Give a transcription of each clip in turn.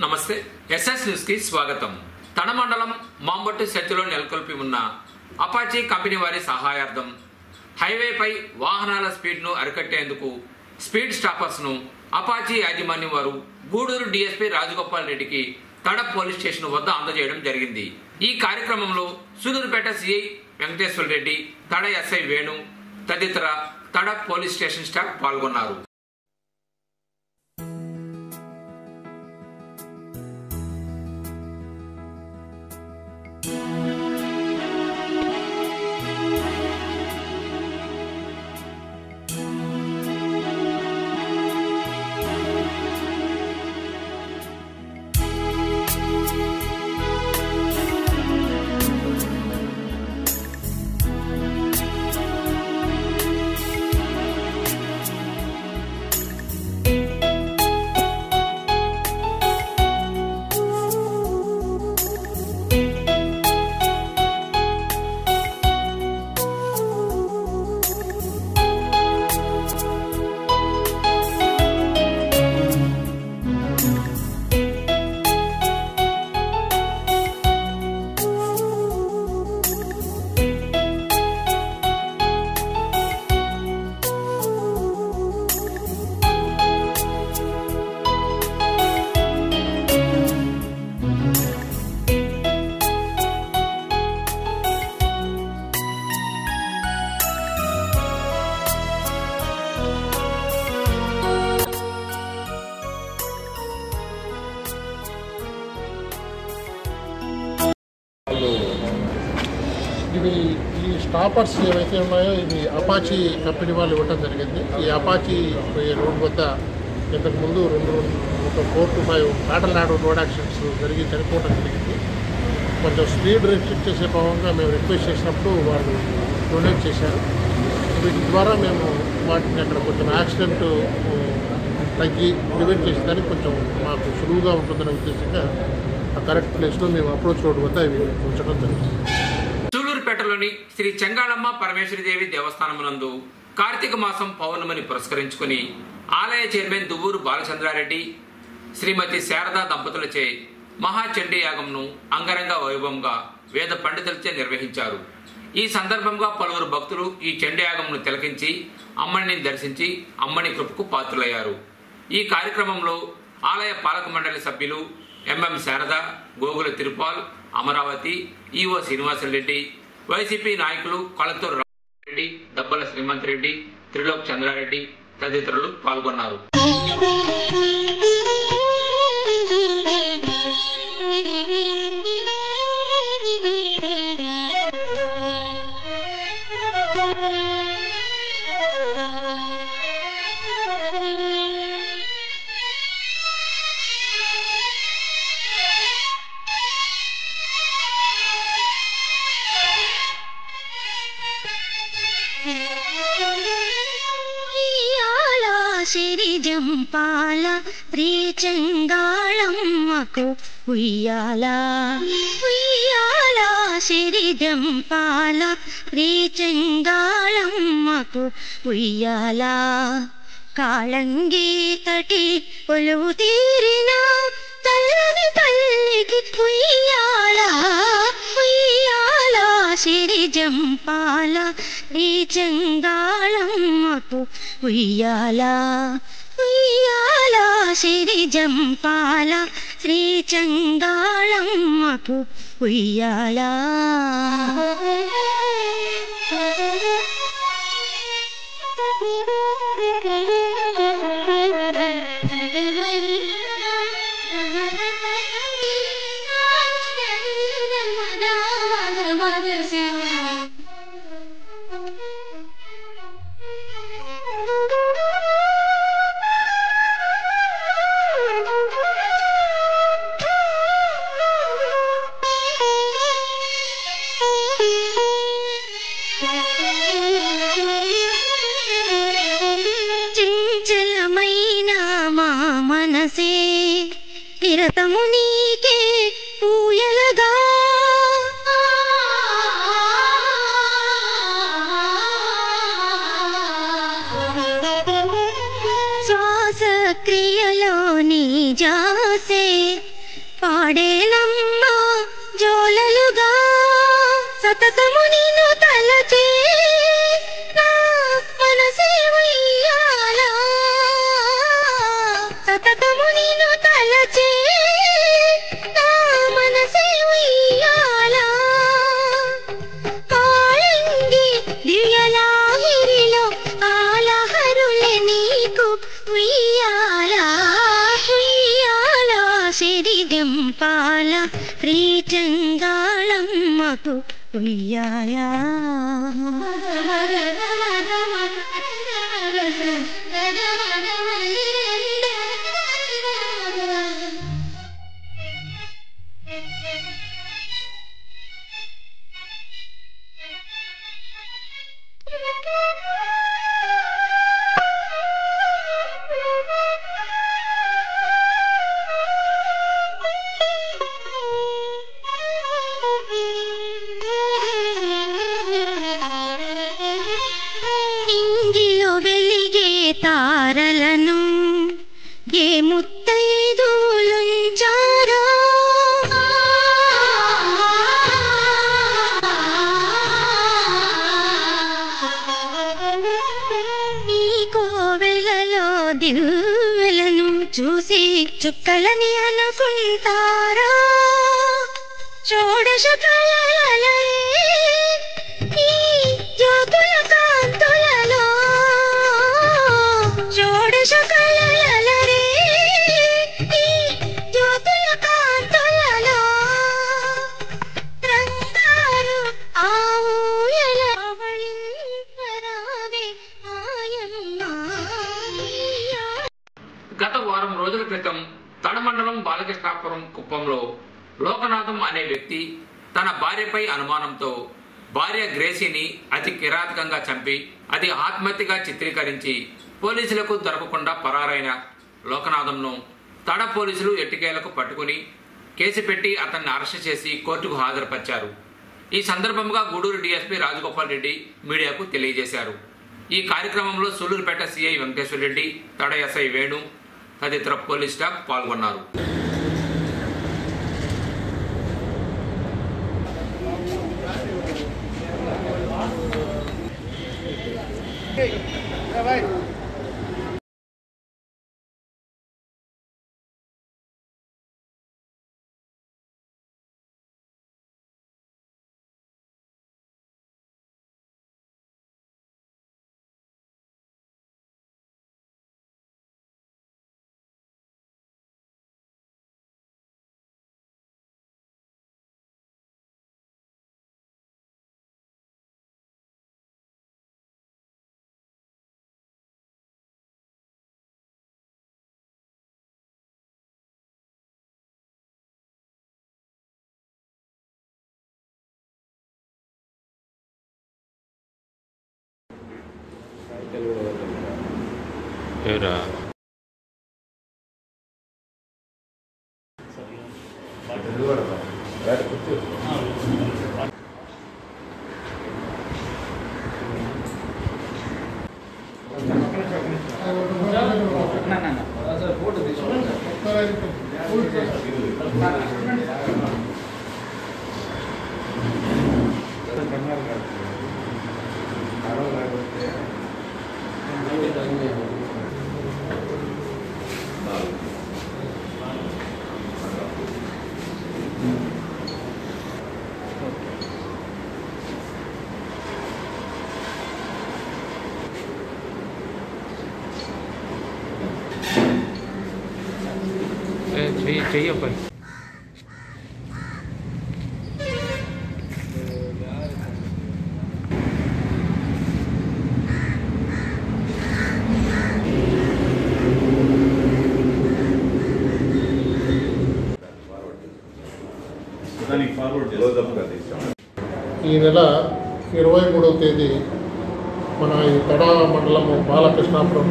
నమస్తే SS news కి స్వాగతం. తన మండలం మాంబట్టు సెత్తులో నెలకొల్పి ఉన్న అపాచీ కంపెనీ వారి సహాయార్థం హైవేపై వాహనాల స్పీడ్ను అరికట్టేందుకు స్పీడ్ స్టాపర్స్ ను అపాచీ యాజమాన్యం వారు గూడూరు డీఎస్పీ రాజగోపాల్ రెడ్డికి తడ పోలీస్ స్టేషన్ వద్ద అందజేయడం జరిగింది. ఈ కార్యక్రమంలో సూలూరుపేట సిఐ వెంకటేశ్వర రెడ్డి, తడ ఎస్ఐ వేణు తదితర తడ పోలీస్ స్టేషన్ స్టాఫ్ పాల్గొన్నారు. ఇవి ఈ స్టాపర్స్ ఏవైతే ఉన్నాయో ఇవి అపాచీ కంపెనీ వాళ్ళు ఇవ్వటం జరిగింది. ఈ అపాచీ రోడ్ వద్ద ఇంతకుముందు ఒక 4 to 5 ప్యాటల్ నాడు రోడ్ యాక్సిడెంట్స్ జరిగి చనిపోవడం జరిగింది. కొంచెం స్పీడ్ రిస్ట్రిక్ట్ చేసే భాగంగా మేము రిక్వెస్ట్ చేసినప్పుడు వాళ్ళు డొనేట్ చేశారు. వీటి ద్వారా మేము వాటిని అక్కడ కొంచెం యాక్సిడెంట్ తగ్గి ప్రివెంట్ చేసేదానికి కొంచెం మాకు సులువుగా ఉంటుందనే ఉద్దేశంగా ఆ కరెక్ట్ ప్లేస్లో మేము అప్రోచ్ రోడ్ వద్ద ఇవి ఉంచడం జరిగింది. సూలూరుపేటలోని శ్రీ చెంగాళమ్మ పరమేశ్వరిదేవి దేవస్థానమునందు కార్తీక మాసం పౌర్ణమిని పురస్కరించుకుని ఆలయ చైర్మన్ దువ్వూరు బాలచంద్రారెడ్డి, శ్రీమతి శారదా దంపతులచే మహాచండీ యాగంను అంగరంగ వైభవంగా వేద పండితులచే నిర్వహించారు. ఈ సందర్భంగా పలువురు భక్తులు ఈ చండీ యాగంను తిలకించి అమ్మని దర్శించి అమ్మని కృపకు పాత్రులయ్యారు. ఈ కార్యక్రమంలో ఆలయ పాలక మండలి సభ్యులు MM Sharada, Gogula Tirupal, Amaravati, EO Srinivasareddy, YCP నాయకులు కళత్తూరు రామరెడ్డి, దబ్బల శ్రీమంత్ రెడ్డి, త్రిలోక్ చంద్రారెడ్డి తదితరులు పాల్గొన్నారు. సిరిజంపాల శ్రీచెంగాళమ్మకు ఉయ్యాల ఉయ్యాల సిరిజంపాల శ్రీచెంగాళమ్మకు ఉయ్యాల కాళంగి తటి కొలువు తీరిన తల్లని తల్లికి ఉయ్యాల ఉయ్యాల సిరిజంపాల శ్రీచెంగాళమ్మకు ఉయ్యాల ఉయ్యాల సిరిజంపాల శ్రీచెంగాళమ్మకు ఉయ్యాల. చంచలమైన మా మనసే నిరతము నీకే పూయలగా శ్వాస క్రియలోని జాసే సతతము నిన్ను తలచే నా మనసే ఉయ్యాల సతతము నిన్ను తలచే నా మనసే ఉయ్యాల కాళంగి దివ్యలాహిరిలో ఆలహరులే నీకు ఉయ్యాల ఉయ్యాల సిరిదెంపాల శ్రీచంగాళమ్మకు ఉయ్యాల ఇంగిలో వెలిగే తారలను ఏ ముత్తైదులుంచారో ఈ కోవెలలో దివ్వెలను చూసి చుక్కలని అనుకుంటారో షోడశ కళలే ఈ జ్యోతుల కాంతులలో షోడశ కళలే ఈ జ్యోతుల కాంతులలో రంగారు ఆవుయల అవళింపరావే ఆయమ్మ గత వారం రోజుల క్రితం తడ మండలం బాలకృష్ణాపురం కుప్పంలో లోకనాథం అనే వ్యక్తి తన భార్యపై అనుమానంతో భార్య గ్రేసీని అతి కిరాతకంగా చంపి అది ఆత్మహత్యగా చిత్రీకరించి పోలీసులకు దొరకకుండా పరారైన లోకనాథంను తడ పోలీసులు ఎట్టికేలకు పట్టుకుని కేసు పెట్టి అతన్ని అరెస్ట్ చేసి కోర్టుకు హాజరుపరిచారు. ఈ సందర్భంగా గూడూరు డీఎస్పీ రాజగోపాల్ రెడ్డి మీడియాకు తెలియజేశారు. ఈ కార్యక్రమంలో సూళ్లూరుపేట సిఐ వెంకటేశ్వర రెడ్డి, తడ ఎస్ఐ వేణు తదితర పోలీస్ స్టాఫ్ పాల్గొన్నారు. ఎవరా चाहिए अपन ఈ నెల 23వ తేదీ మన ఈ తడ మండలము బాలకృష్ణాపురం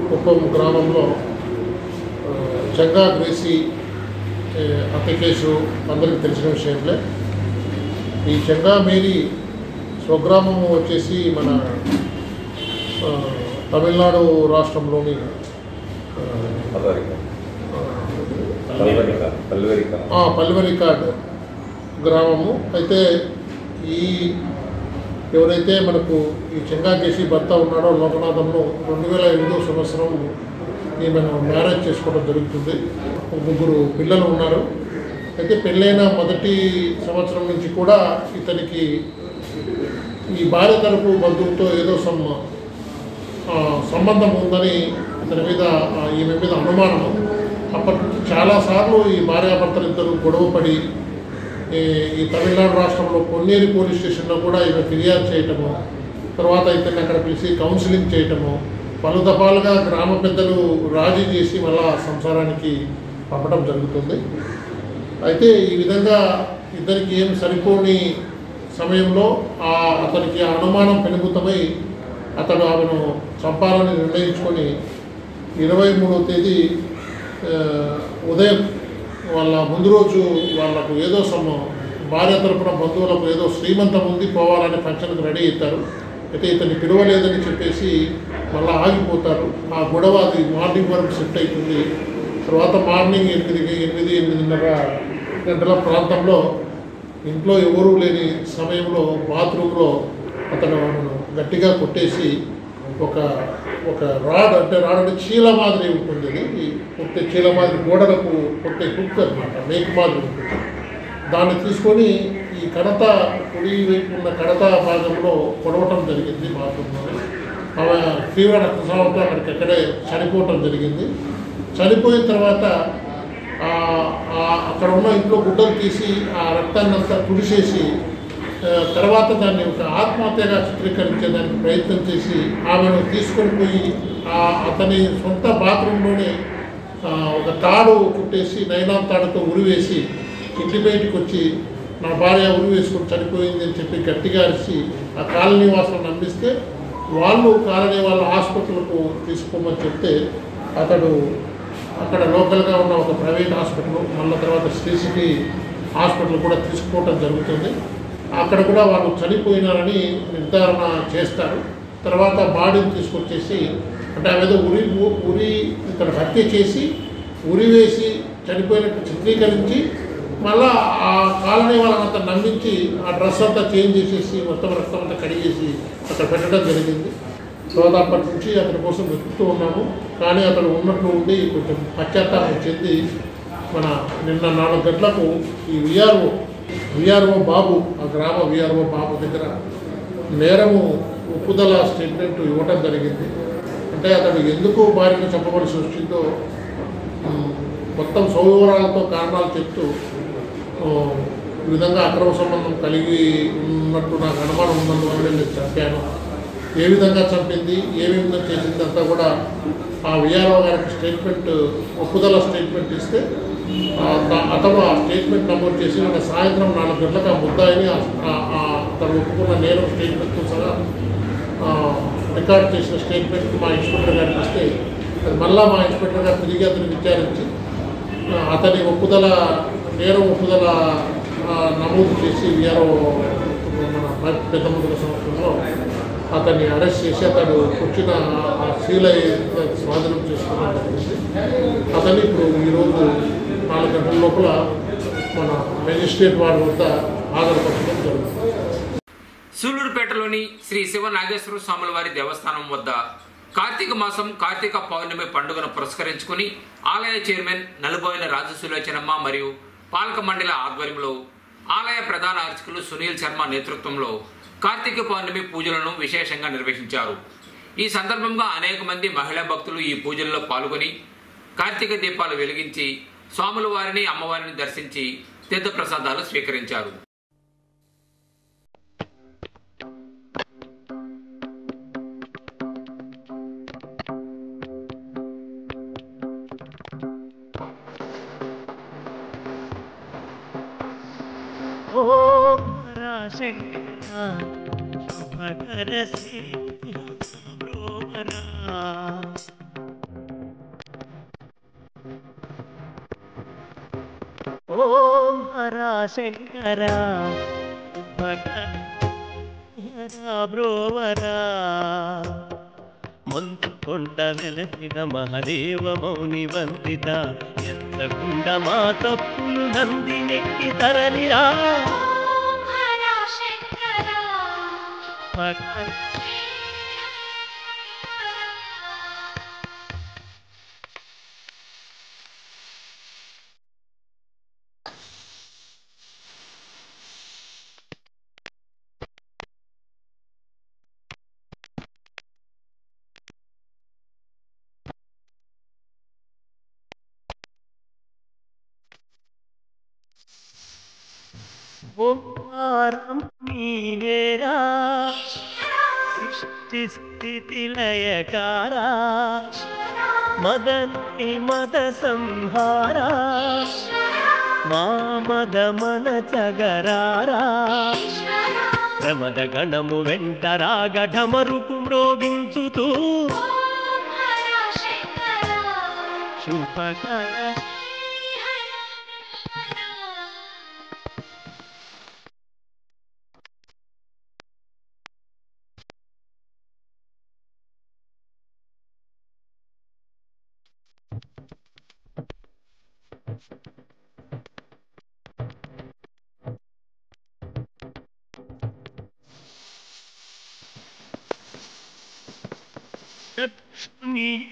కుప్పం గ్రామంలో చెంగా గ్రేసీ హత్య కేసు అందరికీ తెలిసిన విషయంలో ఈ చెంగా మేరీ స్వగ్రామము వచ్చేసి మన తమిళనాడు రాష్ట్రంలోని పల్వరికాడ్ గ్రామము. అయితే ఈ ఎవరైతే మనకు ఈ చెంగాకేసి భర్త ఉన్నాడో లోకనాథంలో 2008 సంవత్సరం ఈమెను మ్యారేజ్ చేసుకోవడం జరుగుతుంది. ముగ్గురు పిల్లలు ఉన్నారు. అయితే పెళ్ళైన మొదటి సంవత్సరం నుంచి కూడా ఇతనికి ఈ భార్య తరపు బంధువులతో ఏదో సంబంధం ఉందని ఇతని మీద ఈమె మీద అనుమానము. అప్పటి నుంచి చాలాసార్లు ఈ భార్యాభర్తలు ఇద్దరు గొడవపడి ఈ తమిళనాడు రాష్ట్రంలో పొన్నేరి పోలీస్ స్టేషన్లో కూడా ఈమె ఫిర్యాదు చేయటము, తర్వాత ఇతన్ని అక్కడ పిలిచి కౌన్సిలింగ్ చేయటము, పలు దఫాలుగా గ్రామ పెద్దలు రాజీ చేసి మళ్ళా సంసారానికి పంపడం జరుగుతుంది. అయితే ఈ విధంగా ఇద్దరికి ఏం సరిపోని సమయంలో అతనికి అనుమానం పెనుగుతమై అతడు ఆమెను చంపాలని నిర్ణయించుకొని 23వ తేదీ ఉదయం వాళ్ళ ముందు రోజు వాళ్ళకు ఏదో భార్య తరపున బంధువులకు ఏదో శ్రీమంతం ఉంది, పోవాలని ఫంక్షన్కి రెడీ అవుతారు. అయితే ఇతన్ని పిలవలేదని చెప్పేసి మళ్ళీ ఆగిపోతారు. ఆ గొడవ అది మార్నింగ్ వరకు షిఫ్ట్ అవుతుంది. తర్వాత మార్నింగ్ 8-8:30 గంటల ప్రాంతంలో ఇంట్లో ఎవరూ లేని సమయంలో బాత్రూంలో అతను ఆమెను గట్టిగా కొట్టేసి ఒక రాడ్ అంటే చీల మాదిరి ఉంటుంది. అది కొట్టే చీల మాదిరి గోడలకు కొట్టే కుక్ అనమాట, మేకు మాదిరి ఉంటుంది. దాన్ని తీసుకొని ఈ కడత కుడి వైపు ఉన్న కడత భాగంలో కొడవటం జరిగింది బాత్రూంలో. ఆమె తీవ్ర రక్తస్రావంతో అక్కడికక్కడే చనిపోవటం జరిగింది. చనిపోయిన తర్వాత అక్కడ ఉన్న ఇంట్లో గుడ్డలు తీసి ఆ రక్తాన్ని అంతా తుడిసేసి తర్వాత దాన్ని ఒక ఆత్మహత్యగా చిత్రీకరించేదానికి ప్రయత్నం చేసి ఆమెను తీసుకొని పోయి అతని సొంత బాత్రూంలోనే ఒక తాడు కుట్టేసి నైలాన్ తాడుతో ఉరివేసి ఇంటి బయటికి వచ్చి నా భార్య ఉరి వేసుకొని చనిపోయింది అని చెప్పి గట్టిగా అరిచి ఆ కాలనీ వాసులను నమ్మిస్తే కాలనీ వాళ్ళ హాస్పిటల్కు తీసుకోమని చెప్తే అతడు అక్కడ లోకల్గా ఉన్న ఒక ప్రైవేట్ హాస్పిటల్, మళ్ళీ తర్వాత శ్రీసిటీ హాస్పిటల్ కూడా తీసుకోవటం జరుగుతుంది. అక్కడ కూడా వాళ్ళు చనిపోయినారని నిర్ధారణ చేస్తారు. తర్వాత బాడీని తీసుకొచ్చేసి అంటే ఆమెదో ఉరి ఇక్కడ హత్య చేసి ఉరి వేసి చనిపోయినట్టు చిత్రీకరించి మళ్ళీ ఆ కాలనీ వాళ్ళని అంతా నమ్మించి ఆ డ్రెస్ అంతా చేంజ్ చేసేసి మొత్తం రక్తం అంతా కడిగేసి అక్కడ పెట్టడం జరిగింది. తర్వాత అప్పటి నుంచి అతని కోసం వెతుకుతూ ఉన్నాము. కానీ అతను ఉన్నట్లు ఉండి కొంచెం పశ్చాత్తాపం చెంది నిన్న 4 గంటలకు ఈ విఆర్ఓ బాబు, ఆ గ్రామ విఆర్ఓ బాబు దగ్గర నేరము ఒప్పుదల స్టేట్మెంట్ ఇవ్వటం జరిగింది. అంటే అతడు ఎందుకు భార్యను చంపవలసి వచ్చిందో మొత్తం సౌవివరాలతో కారణాలు చెప్తూ ఈ విధంగా అక్రమ సంబంధం కలిగి ఉన్నట్టు నాకు అనుమానం ఉన్నందువల్ల నేను చంపాను, ఏ విధంగా చంపింది, ఏమేమి చేసింది అంతా కూడా ఆ విఆర్ఓ గారికి ఒప్పుదల స్టేట్మెంట్ ఇస్తే అతను ఆ స్టేట్మెంట్ నమోదు చేసి సాయంత్రం 4 గంటలకు ఆ ముద్దాయిని తను ఒప్పుకున్న నేరం స్టేట్మెంట్తో సహా రికార్డ్ చేసిన స్టేట్మెంట్ మా ఇన్స్పెక్టర్ గారికి ఇస్తే అది మళ్ళా మా ఇన్స్పెక్టర్ గారు తిరిగి అతను విచారించి అతని నేరం ఒప్పుదల నమోదు చేసి విఆర్ఓ మన పెద్ద ముందుల సంవత్సరంలో అతన్ని అరెస్ట్ చేసి అతడు వచ్చిన సీలై స్వాధీనం చేసుకోవడం జరిగింది. అతన్ని ఇప్పుడు ఈరోజు 4 గంటల లోపల మన మెజిస్ట్రేట్ వారి వద్ద హాజరుపరచడం జరుగుతుంది. సూళ్లూరుపేటలోని శ్రీ శివ నాగేశ్వర స్వాముల వారి దేవస్థానం వద్ద కార్తీక మాసం కార్తీక పౌర్ణమి పండుగను పురస్కరించుకుని ఆలయ చైర్మన్ నలుబోయిన రాజసులోచనమ్మ మరియు పాలక మండలి ఆధ్వర్యంలో ఆలయ ప్రధాన అర్చకులు సునీల్ శర్మ నేతృత్వంలో కార్తీక పౌర్ణమి పూజలను విశేషంగా నిర్వహించారు. ఈ సందర్భంగా అనేక మంది మహిళా భక్తులు ఈ పూజల్లో పాల్గొని కార్తీక దీపాలు వెలిగించి స్వాముల వారిని అమ్మవారిని దర్శించి తీర్థ ప్రసాదాలు స్వీకరించారు. ఓం హర శంకర బ్రోవరా ముందుకొండ వెలసిన మహదేవ మౌని వందిత ఎంతకుండా మా తప్పులు నంది నెక్కి తరలిరా. ఓం హర శంకర శుభకర ఓంకారం నీవేరా సృష్టి స్థితి లయకారా మదన్ని మద సంహారా మా మద మన చగరారా ప్రమద గణము వెంట రాగ ఢమరుకు మ్రోగించుతూ శుభకర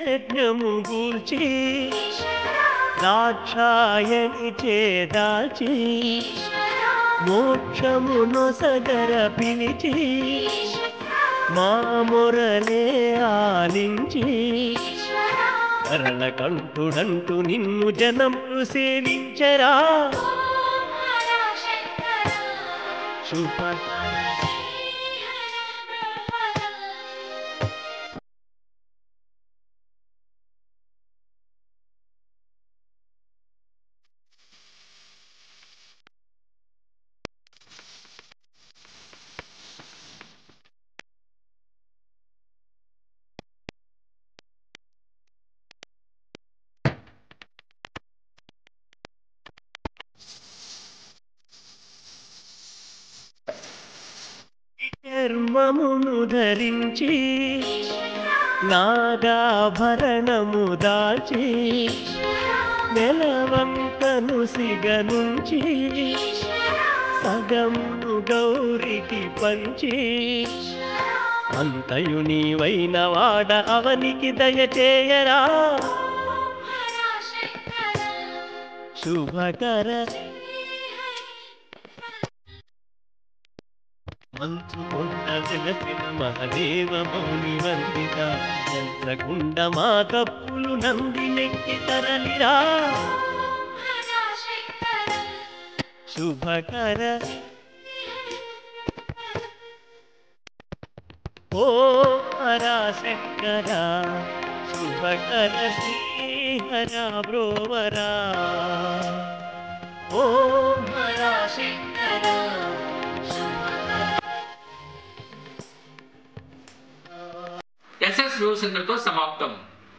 యజ్ఞము గూల్చి దాక్షాయణి చేదాచి మోక్షము నొసగర పిలిచి మా మురలే ఆలించి కరణ కంఠుడంటూ నిన్ను జనములు సేవించరా శుభకర చర్మమును ధరించి నాగాభరణము దాచి నెలవంకను సిగనుంచి సగమును గౌరికి పంచి అంతయు నీవైన వాడ అవనికి దయచేయరా శుభకర మంచుకొండ వెలసిన మహదేవ మౌని వందిత చంద్రకుండ మా కప్పులు నందినెక్కి తరలిరా శుభకర ఓ హరాశంకర శుభకర శ్రీహర బ్రోవరా ఓ హరాశంకర ఎస్ఎస్ న్యూస్ ఇంతటితో సమాప్తం.